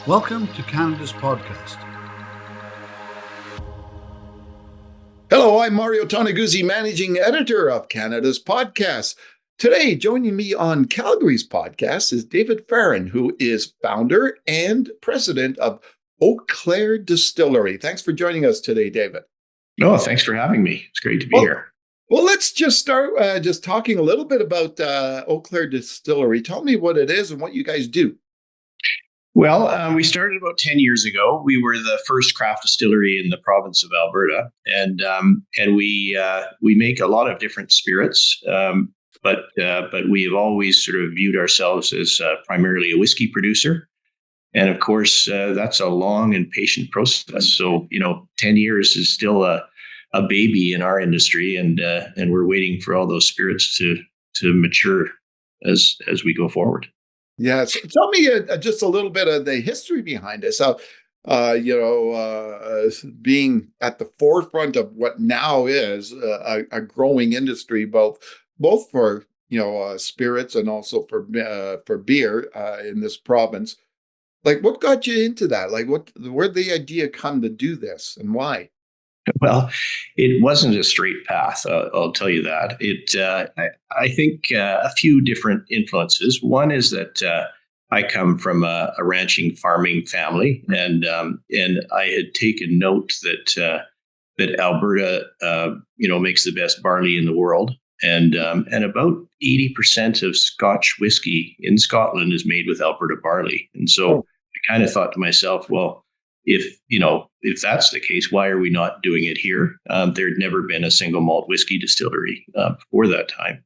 Welcome to Canada's podcast. Hello, I'm Mario Toneguzzi, Managing Editor of Canada's Podcast. Today, joining me on Calgary's podcast is David Farran, who is founder and president of Eau Claire Distillery. Thanks for joining us today, David. No, thanks for having me. It's great to be here. Well, let's just start just talking a little bit about Eau Claire Distillery. Tell me what it is and what you guys do. Well, we started about 10 years ago. We were the first craft distillery in the province of Alberta, and we make a lot of different spirits, but we have always sort of viewed ourselves as primarily a whiskey producer. And of course, that's a long and patient process. So, 10 years is still a baby in our industry, and we're waiting for all those spirits to mature as we go forward. Yes. Tell me just a little bit of the history behind it. So, being at the forefront of what now is a growing industry, both for spirits and also for beer in this province. Like, what got you into that? Like, where'd the idea come to do this, and why? Well, it wasn't a straight path. I'll tell you that. I think a few different influences. One is that I come from a ranching farming family, and I had taken note that Alberta, makes the best barley in the world, and about 80% of Scotch whiskey in Scotland is made with Alberta barley, and so I kind of thought to myself, well, if that's the case, why are we not doing it here? There'd never been a single malt whiskey distillery before that time.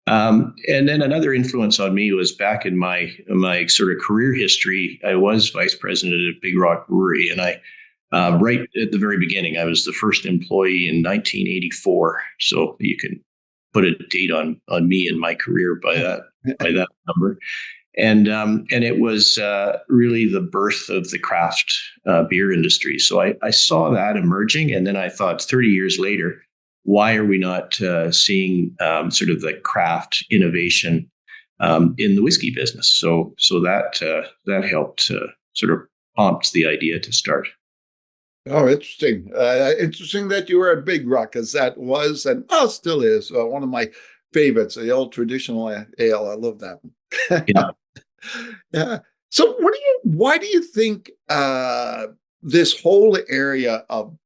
And then another influence on me was back in my sort of career history. I was vice president at Big Rock Brewery, and I right at the very beginning, I was the first employee in 1984. So you can put a date on me and my career by that number. And it was really the birth of the craft beer industry. So I saw that emerging, and then I thought 30 years later, why are we not seeing sort of the craft innovation in the whiskey business? So that helped sort of prompt the idea to start. Oh, interesting. Interesting that you were at Big Rock, because that was and still is one of my favorites, the old traditional ale. I love that one. Yeah. Yeah. So why do you think this whole area of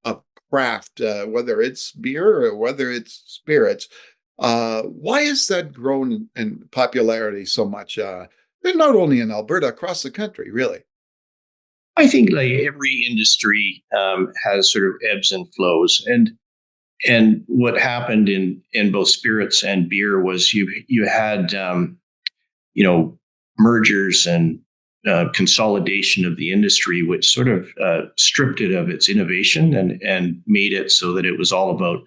craft, whether it's beer or whether it's spirits, why has that grown in popularity so much? And not only in Alberta, across the country, really. I think like every industry has sort of ebbs and flows, and what happened in both spirits and beer was you had mergers and consolidation of the industry, which sort of stripped it of its innovation and made it so that it was all about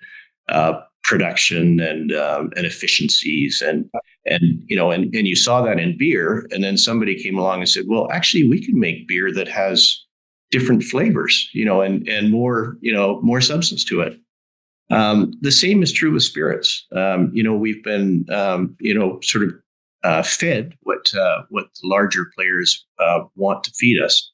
production and efficiencies and you saw that in beer, and then somebody came along and said, well, actually we can make beer that has different flavors, and more substance to it. The same is true with spirits. We've been sort of fed what the larger players want to feed us,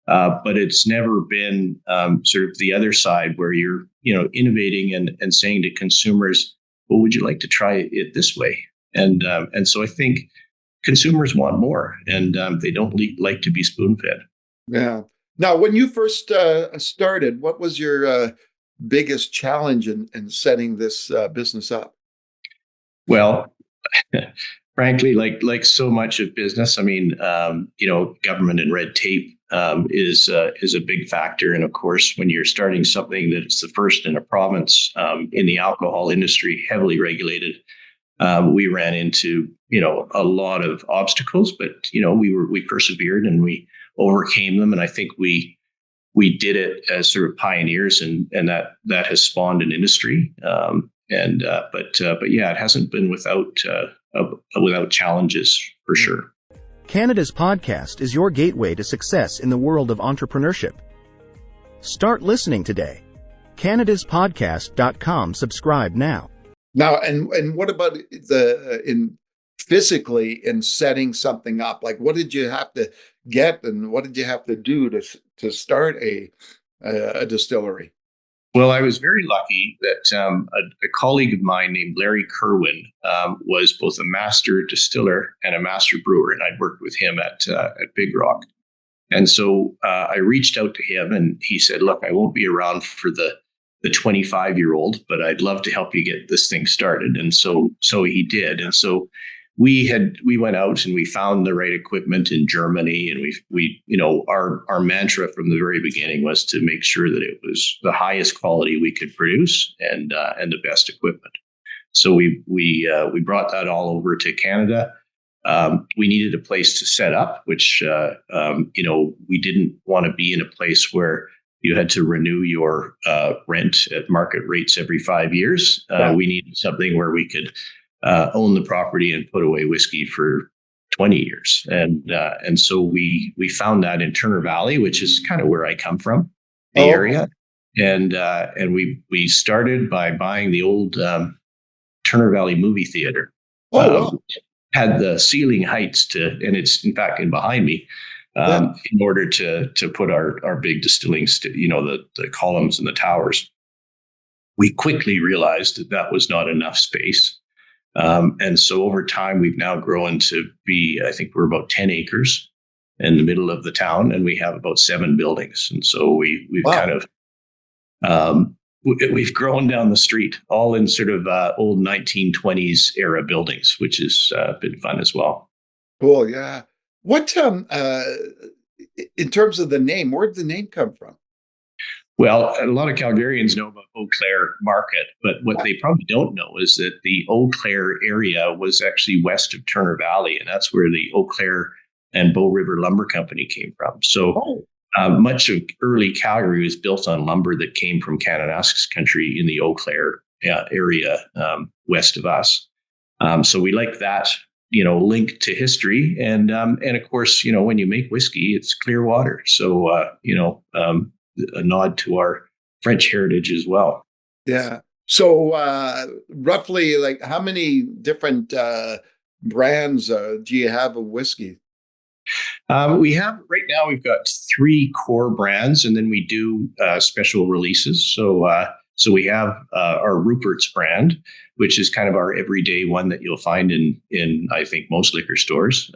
but it's never been sort of the other side where you're innovating and saying to consumers, well, would you like to try it this way? And so I think consumers want more, and they don't like to be spoon fed. Yeah. Now, when you first started, what was your biggest challenge in setting this business up? Well, frankly, like so much of business, I mean, government and red tape is a big factor. And of course, when you're starting something that's the first in a province in the alcohol industry, heavily regulated, we ran into a lot of obstacles, but we persevered and we overcame them. And I think we did it as sort of pioneers, and that has spawned an industry. But yeah, it hasn't been without challenges, for sure. Canada's podcast is your gateway to success in the world of entrepreneurship. Start listening today. CanadasPodcast.com. Subscribe now. Now, and what about in physically in setting something up? Like, what did you have to get, and what did you have to do to start a distillery? Well, I was very lucky that a colleague of mine named Larry Kerwin was both a master distiller and a master brewer, and I'd worked with him at Big Rock. And so I reached out to him, and he said, "Look, I won't be around for the 25-year-old, but I'd love to help you get this thing started." And so he did. And so we went out and we found the right equipment in Germany, and we our mantra from the very beginning was to make sure that it was the highest quality we could produce and the best equipment. So we brought that all over to Canada. We needed a place to set up, which we didn't want to be in a place where you had to renew your rent at market rates every 5 years. We needed something where we could own the property and put away whiskey for 20 years. And so we found that in Turner Valley, which is kind of where I come from, the area. And we started by buying the old Turner Valley movie theater. Had the ceiling heights and it's in fact in behind me, in order to put our big distilling, the columns and the towers. We quickly realized that was not enough space. And so over time, we've now grown to be, I think we're about 10 acres in the middle of the town, and we have about 7 buildings. And so we've kind of, we've grown down the street, all in sort of old 1920s era buildings, which has been fun as well. Cool. Yeah. What, in terms of the name, where did the name come from? Well, a lot of Calgarians know about Eau Claire Market, but what they probably don't know is that the Eau Claire area was actually west of Turner Valley, and that's where the Eau Claire and Bow River Lumber Company came from. So much of early Calgary was built on lumber that came from Kananaskis country in the Eau Claire area west of us. So we like that, link to history, and of course, when you make whiskey, it's clear water. So a nod to our French heritage as well. Yeah. So roughly, like, how many different brands do you have of whiskey? We have right now. We've got 3 core brands, and then we do special releases. So we have our Rupert's brand, which is kind of our everyday one that you'll find in I think most liquor stores.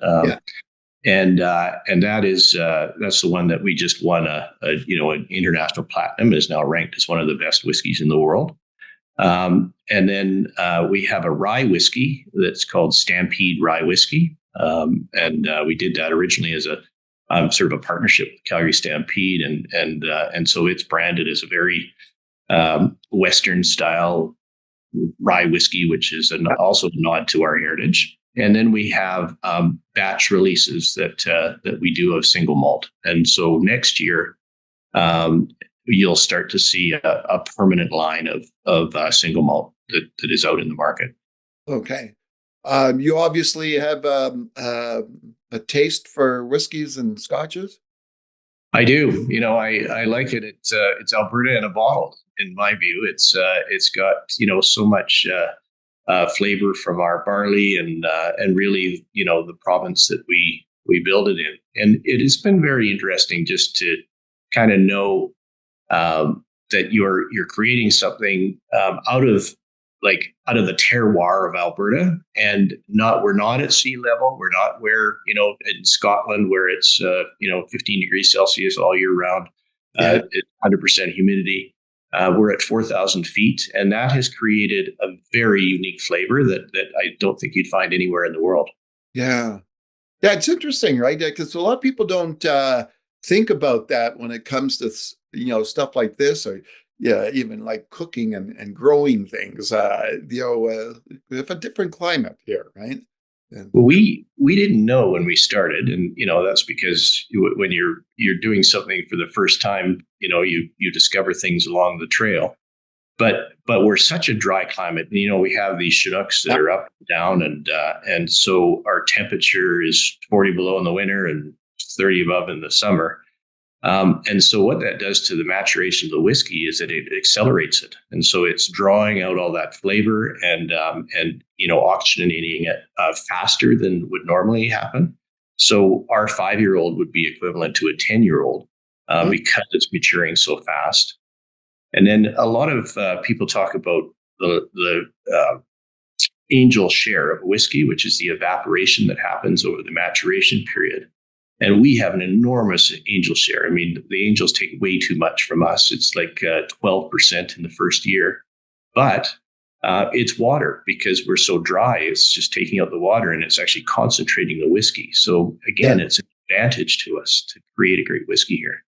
And that is that's the one that we just won an international platinum, is now ranked as one of the best whiskeys in the world. And then we have a rye whiskey that's called Stampede Rye Whiskey. And we did that originally as a sort of a partnership with Calgary Stampede, and so it's branded as a very Western style rye whiskey, which is also a nod to our heritage. And then we have batch releases that we do of single malt. And so next year, you'll start to see a permanent line of single malt that is out in the market. Okay. You obviously have a taste for whiskeys and scotches. I do. I like it. It's Alberta in a bottle. In my view, it's got so much flavor from our barley and really the province that we build it in. And it has been very interesting just to kind of know that you're creating something out of the terroir of Alberta, and we're not at sea level. We're not where, in Scotland where it's, 15 degrees Celsius all year round, 100% humidity. We're at 4,000 feet, and that has created a very unique flavor that I don't think you'd find anywhere in the world. Yeah. Yeah. It's interesting, right? Because a lot of people don't think about that when it comes to, stuff like this, or even like cooking and growing things. We have a different climate here, right? And we didn't know when we started, and that's because when you're doing something for the first time, you discover things along the trail. But we're such a dry climate. We have these Chinooks that are up and down, and so our temperature is 40 below in the winter and 30 above in the summer. And so what that does to the maturation of the whiskey is that it accelerates it. And so it's drawing out all that flavor and oxygenating it faster than would normally happen. So our 5-year-old would be equivalent to a 10-year-old because it's maturing so fast. And then a lot of people talk about the angel share of whiskey, which is the evaporation that happens over the maturation period. And we have an enormous angel share. I mean, the angels take way too much from us. It's like 12% in the first year. But it's water because we're so dry. It's just taking out the water and it's actually concentrating the whiskey. So again, it's an advantage to us to create a great whiskey here.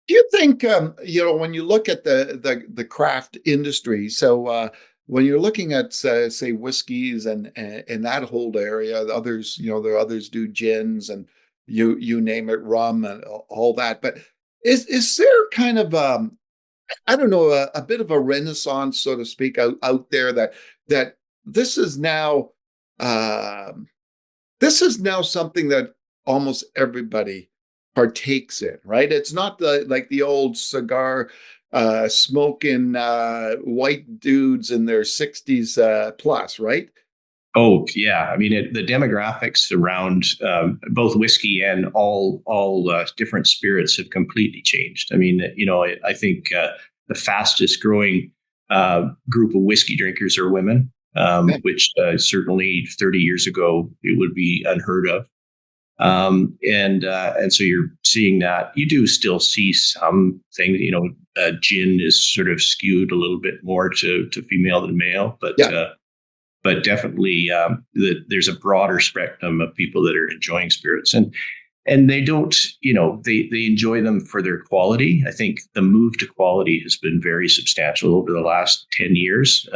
Do you think, when you look at the craft industry, so when you're looking at, say, whiskeys and that whole area, the others, there are others do gins and you name it, rum and all that. But is there kind of, I don't know, a bit of a renaissance, so to speak, out there that this is now something that almost everybody partakes in, right? It's not like the old cigar smoking white dudes in their 60s plus, right? Oh yeah, I mean the demographics around both whiskey and all different spirits have completely changed. I mean, I think the fastest growing group of whiskey drinkers are women, which certainly 30 years ago it would be unheard of. And so you're seeing that. You do still see some things, gin is sort of skewed a little bit more to female than male, but definitely there's a broader spectrum of people that are enjoying spirits, and they don't, they enjoy them for their quality. I think the move to quality has been very substantial over the last 10 years.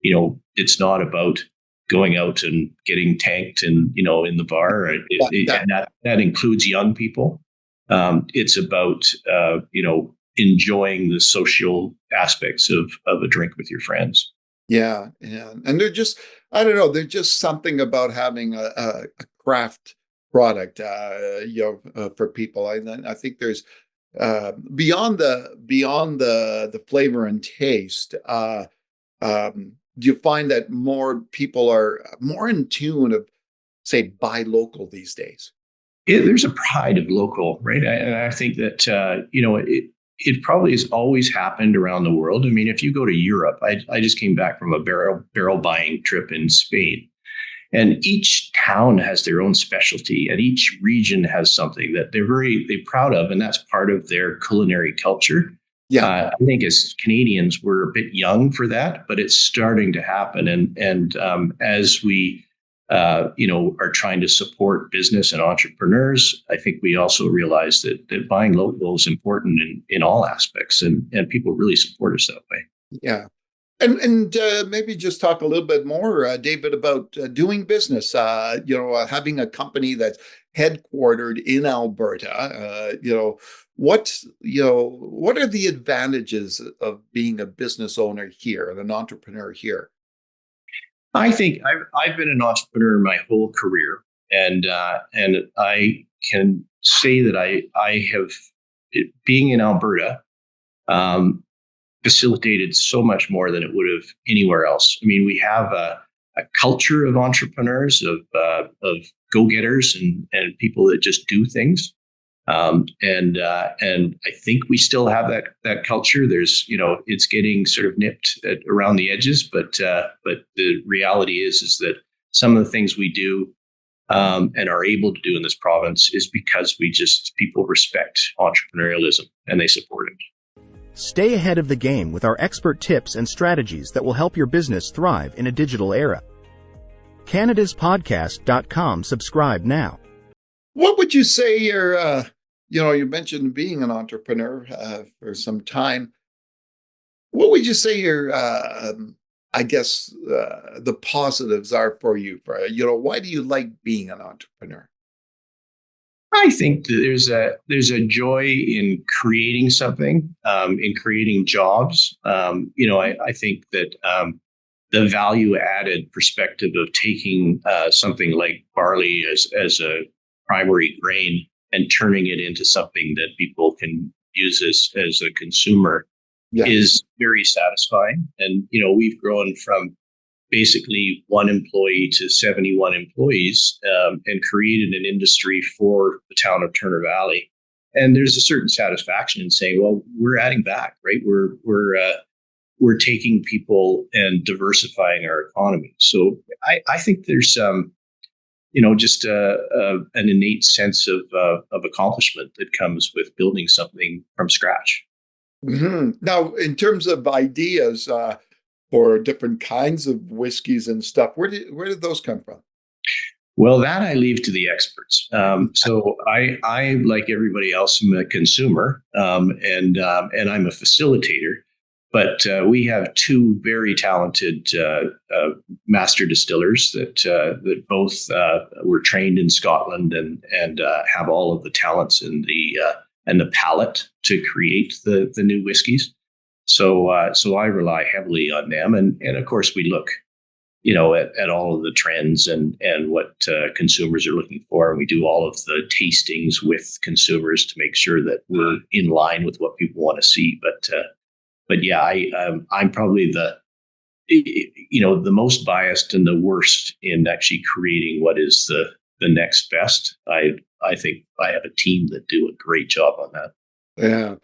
It's not about going out and getting tanked and, in the bar. And that includes young people. It's about, enjoying the social aspects of a drink with your friends. Yeah. And they're just, I don't know, there's just something about having a craft product, for people. I think there's beyond the flavor and taste. Do you find that more people are more in tune of, say, buy local these days? There's a pride of local, right? And I think that, it probably has always happened around the world. I mean, if you go to Europe, I just came back from a barrel buying trip in Spain, and each town has their own specialty, and each region has something that they're proud of, and that's part of their culinary culture. Yeah, I think as Canadians, we're a bit young for that, but it's starting to happen. And as we, are trying to support business and entrepreneurs, I think we also realize that buying local is important in all aspects, and people really support us that way. Yeah. And maybe just talk a little bit more, David, about doing business, having a company that's headquartered in Alberta. What are the advantages of being a business owner here and an entrepreneur here? I think I've been an entrepreneur my whole career, and I can say that I have, being in Alberta, facilitated so much more than it would have anywhere else. I mean, we have a culture of entrepreneurs, of go-getters, and people that just do things. And I think we still have that culture. There's, it's getting sort of nipped around the edges, but the reality is that some of the things we do and are able to do in this province is because people respect entrepreneurialism and they support it. Stay ahead of the game with our expert tips and strategies that will help your business thrive in a digital era. CanadasPodcast.com. Subscribe now. What would you say you mentioned being an entrepreneur for some time. What would you say the positives are for you? Why do you like being an entrepreneur? I think that there's a joy in creating something, in creating jobs. I think that the value added perspective of taking something like barley as a primary grain and turning it into something that people can use as a consumer is very satisfying. And, we've grown from basically one employee to 71 employees, and created an industry for the town of Turner Valley. And there's a certain satisfaction in saying, well, we're adding back, right? We're taking people and diversifying our economy. So I think there's just an innate sense of accomplishment that comes with building something from scratch. Mm-hmm. Now, in terms of ideas for different kinds of whiskeys and stuff, where did those come from? Well, that I leave to the experts. So I, like everybody else, am a consumer, and I'm a facilitator. But we have two very talented master distillers that both were trained in Scotland and have all of the talents and the palate to create the new whiskeys. So I rely heavily on them, and of course we look, at all of the trends and what consumers are looking for, and we do all of the tastings with consumers to make sure that we're in line with what people want to see. But yeah, I'm probably the most biased and the worst in actually creating what is the next best. I think I have a team that do a great job on that. Yeah.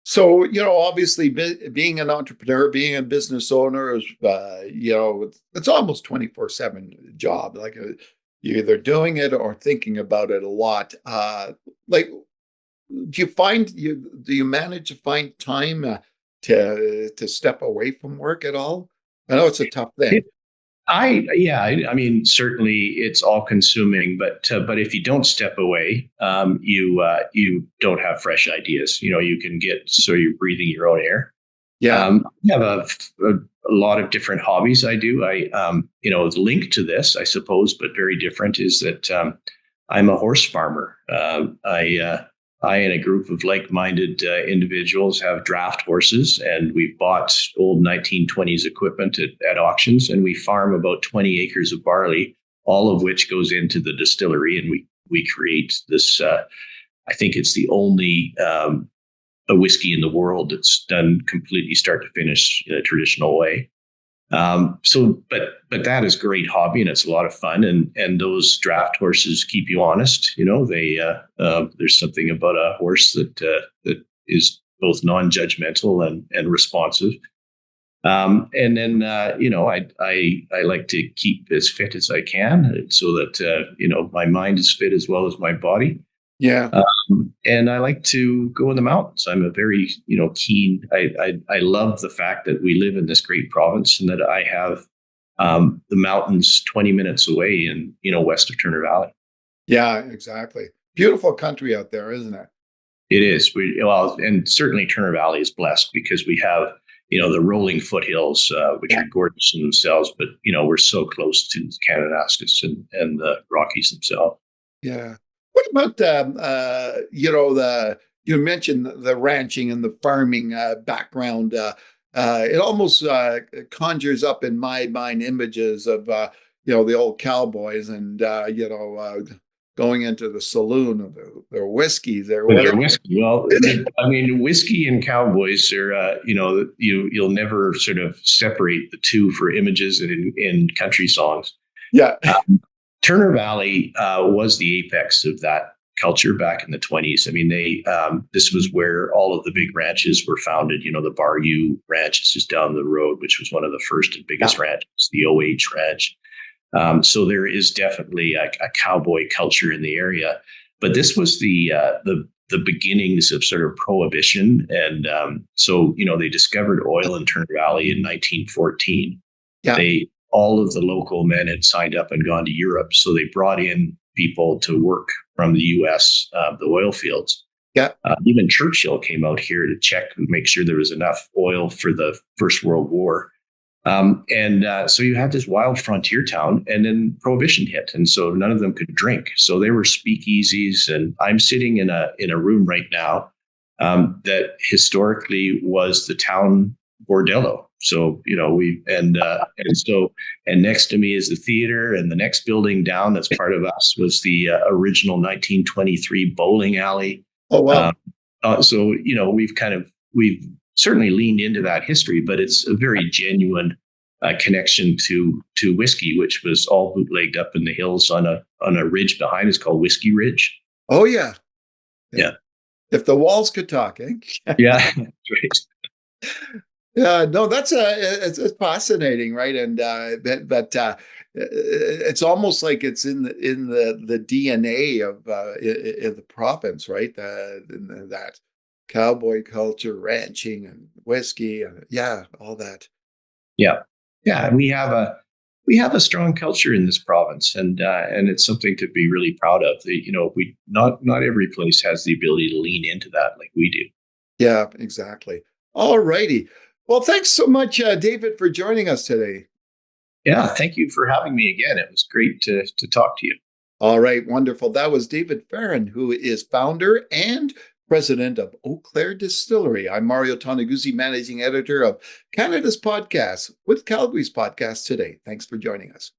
So, obviously being an entrepreneur, being a business owner is, it's almost 24/7 job. Like you're either doing it or thinking about it a lot. Do you manage to find time to step away from work at all? I know it's a tough thing. I mean, certainly it's all consuming, but if you don't step away, you don't have fresh ideas. You can so you're breathing your own air. Yeah. I have a lot of different hobbies I do. The link to this, I suppose, but very different, is that I'm a horse farmer. I and a group of like-minded individuals have draft horses, and we've bought old 1920s equipment at auctions, and we farm about 20 acres of barley, all of which goes into the distillery, and we create this. I think it's the only a whiskey in the world that's done completely start to finish in a traditional way. But that is a great hobby, and it's a lot of fun. And those draft horses keep you honest. There's something about a horse that is both non-judgmental and responsive. And then I like to keep as fit as I can, so that my mind is fit as well as my body. Yeah. And I like to go in the mountains. I'm a very, keen. I love the fact that we live in this great province and that I have the mountains 20 minutes away in, west of Turner Valley. Yeah, exactly. Beautiful country out there, isn't it? It is. And certainly Turner Valley is blessed because we have, the rolling foothills, which are gorgeous in themselves. But, we're so close to the Kananaskis and the Rockies themselves. Yeah. What about you mentioned the ranching and the farming background? It almost conjures up in my mind images of the old cowboys and going into the saloon of their whiskey. Their whiskey. Well, I mean, whiskey and cowboys are you'll never sort of separate the two for images in country songs. Yeah. Turner Valley was the apex of that culture back in the 1920s. I mean, this was where all of the big ranches were founded. The Bayou Ranch is just down the road, which was one of the first and biggest ranches, the OH Ranch. So there is definitely a cowboy culture in the area. But this was the beginnings of sort of prohibition. And so they discovered oil in Turner Valley in 1914. Yeah. All of the local men had signed up and gone to Europe. So they brought in people to work from the U.S., the oil fields. Yeah. Even Churchill came out here to check and make sure there was enough oil for the First World War. So you had this wild frontier town, and then Prohibition hit. And so none of them could drink. So they were speakeasies. And I'm sitting in a room right now that historically was the town bordello. So and next to me is the theater, and the next building down that's part of us was the original 1923 bowling alley. Oh wow. So we've certainly leaned into that history, but it's a very genuine connection to whiskey, which was all bootlegged up in the hills on a ridge behind us called Whiskey Ridge. Oh yeah. Yeah. If the walls could talk, eh? Yeah, that's right. Yeah, no, that's it's fascinating, right? And but it's almost like it's in the DNA of in the province, right? That cowboy culture, ranching, and whiskey, and yeah, all that. Yeah, yeah, we have a strong culture in this province, and it's something to be really proud of. We not every place has the ability to lean into that like we do. Yeah, exactly. All righty. Well, thanks so much, David, for joining us today. Yeah, thank you for having me again. It was great to talk to you. All right, wonderful. That was David Farran, who is founder and president of Eau Claire Distillery. I'm Mario Toneguzzi, managing editor of Canada's podcast with Calgary's podcast today. Thanks for joining us.